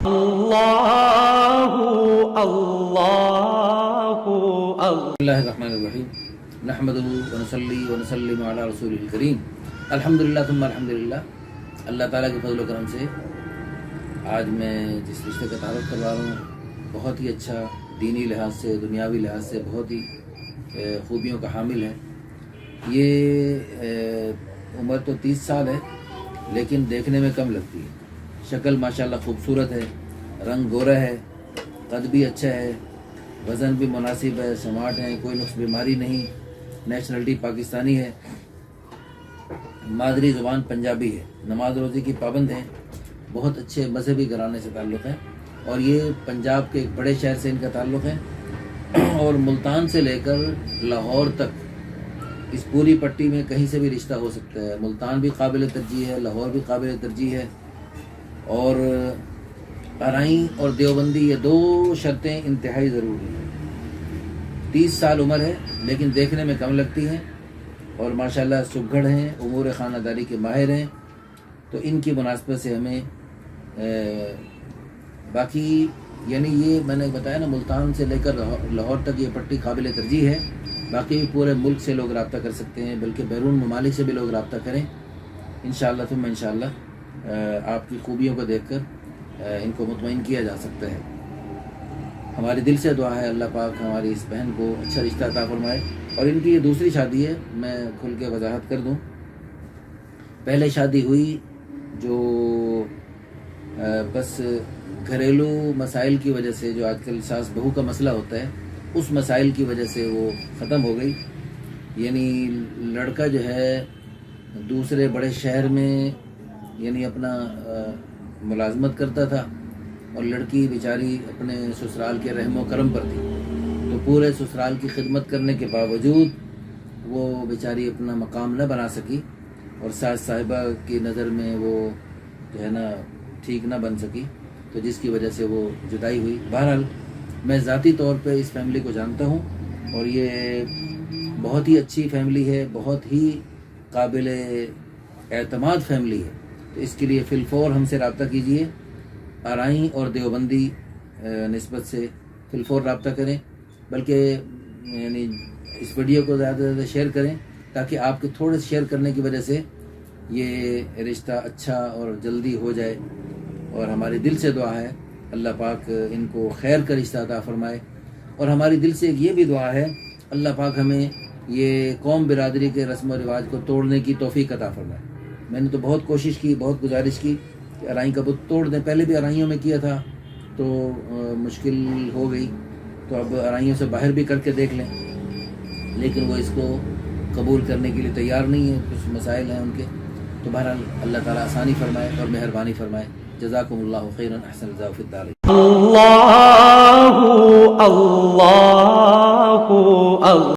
اللہ الرحمن الرحیم نحمدہ ونصلی ونسلم علی رسول الکریم الحمدللہ ثم الحمدللہ۔ اللہ تعالیٰ کے فضل و کرم سے آج میں جس رشتے کا تعارف کروا رہا ہوں بہت ہی اچھا، دینی لحاظ سے دنیاوی لحاظ سے بہت ہی خوبیوں کا حامل ہے۔ یہ عمر تو 30 سال ہے لیکن دیکھنے میں کم لگتی ہے۔ شکل ماشاءاللہ خوبصورت ہے، رنگ گورا ہے، قد بھی اچھا ہے، وزن بھی مناسب ہے، سمارٹ ہیں، کوئی نقص بیماری نہیں، نیشنلٹی پاکستانی ہے، مادری زبان پنجابی ہے، نماز روزے کی پابند ہیں، بہت اچھے مذہبی گھرانے سے تعلق ہے اور یہ پنجاب کے ایک بڑے شہر سے ان کا تعلق ہے اور ملتان سے لے کر لاہور تک اس پوری پٹی میں کہیں سے بھی رشتہ ہو سکتا ہے۔ ملتان بھی قابل ترجیح ہے، لاہور بھی قابل ترجیح ہے اور ارائیں اور دیوبندی یہ دو شرطیں انتہائی ضروری ہیں۔ 30 سال عمر ہے لیکن دیکھنے میں کم لگتی ہیں اور ماشاءاللہ سگڑ ہیں، امور خانہ داری کے ماہر ہیں، تو ان کی مناسبت سے ہمیں باقی یعنی یہ میں نے بتایا نا، ملتان سے لے کر لاہور تک یہ پٹی قابل ترجیح ہے۔ باقی پورے ملک سے لوگ رابطہ کر سکتے ہیں، بلکہ بیرون ممالک سے بھی لوگ رابطہ کریں انشاءاللہ ثم انشاءاللہ۔ آپ کی خوبیوں کو دیکھ کر ان کو مطمئن کیا جا سکتا ہے۔ ہماری دل سے دعا ہے اللہ پاک ہماری اس بہن کو اچھا رشتہ عطا فرمائے۔ اور ان کی یہ دوسری شادی ہے، میں کھل کے وضاحت کر دوں۔ پہلے شادی ہوئی جو بس گھریلو مسائل کی وجہ سے، جو آج کل ساس بہو کا مسئلہ ہوتا ہے، اس مسائل کی وجہ سے وہ ختم ہو گئی۔ یعنی لڑکا جو ہے دوسرے بڑے شہر میں یعنی اپنا ملازمت کرتا تھا اور لڑکی بیچاری اپنے سسرال کے رحم و کرم پر تھی، تو پورے سسرال کی خدمت کرنے کے باوجود وہ بیچاری اپنا مقام نہ بنا سکی اور ساس صاحبہ کی نظر میں وہ جو ہے نا ٹھیک نہ بن سکی، تو جس کی وجہ سے وہ جدائی ہوئی۔ بہرحال میں ذاتی طور پہ اس فیملی کو جانتا ہوں اور یہ بہت ہی اچھی فیملی ہے، بہت ہی قابل اعتماد فیملی ہے، تو اس کے لیے فی الفور ہم سے رابطہ کیجئے۔ ارائیں اور دیوبندی نسبت سے فی الفور رابطہ کریں، بلکہ یعنی اس ویڈیو کو زیادہ سے زیادہ شیئر کریں تاکہ آپ کے تھوڑے شیئر کرنے کی وجہ سے یہ رشتہ اچھا اور جلدی ہو جائے۔ اور ہماری دل سے دعا ہے اللہ پاک ان کو خیر کا رشتہ عطا فرمائے، اور ہماری دل سے یہ بھی دعا ہے اللہ پاک ہمیں یہ قوم برادری کے رسم و رواج کو توڑنے کی توفیق عطا فرمائے۔ میں نے تو بہت کوشش کی، بہت گزارش کی کہ ارائیں کا بت توڑ دیں، پہلے بھی ارائیوں میں کیا تھا تو مشکل ہو گئی، تو اب ارائیوں سے باہر بھی کر کے دیکھ لیں، لیکن وہ اس کو قبول کرنے کے لیے تیار نہیں ہے، کچھ مسائل ہیں ان کے۔ تو بہرحال اللہ تعالیٰ آسانی فرمائے اور مہربانی فرمائے۔ جزاکم اللہ خیرا، احسن الجزاء فی الدارین۔ اللہ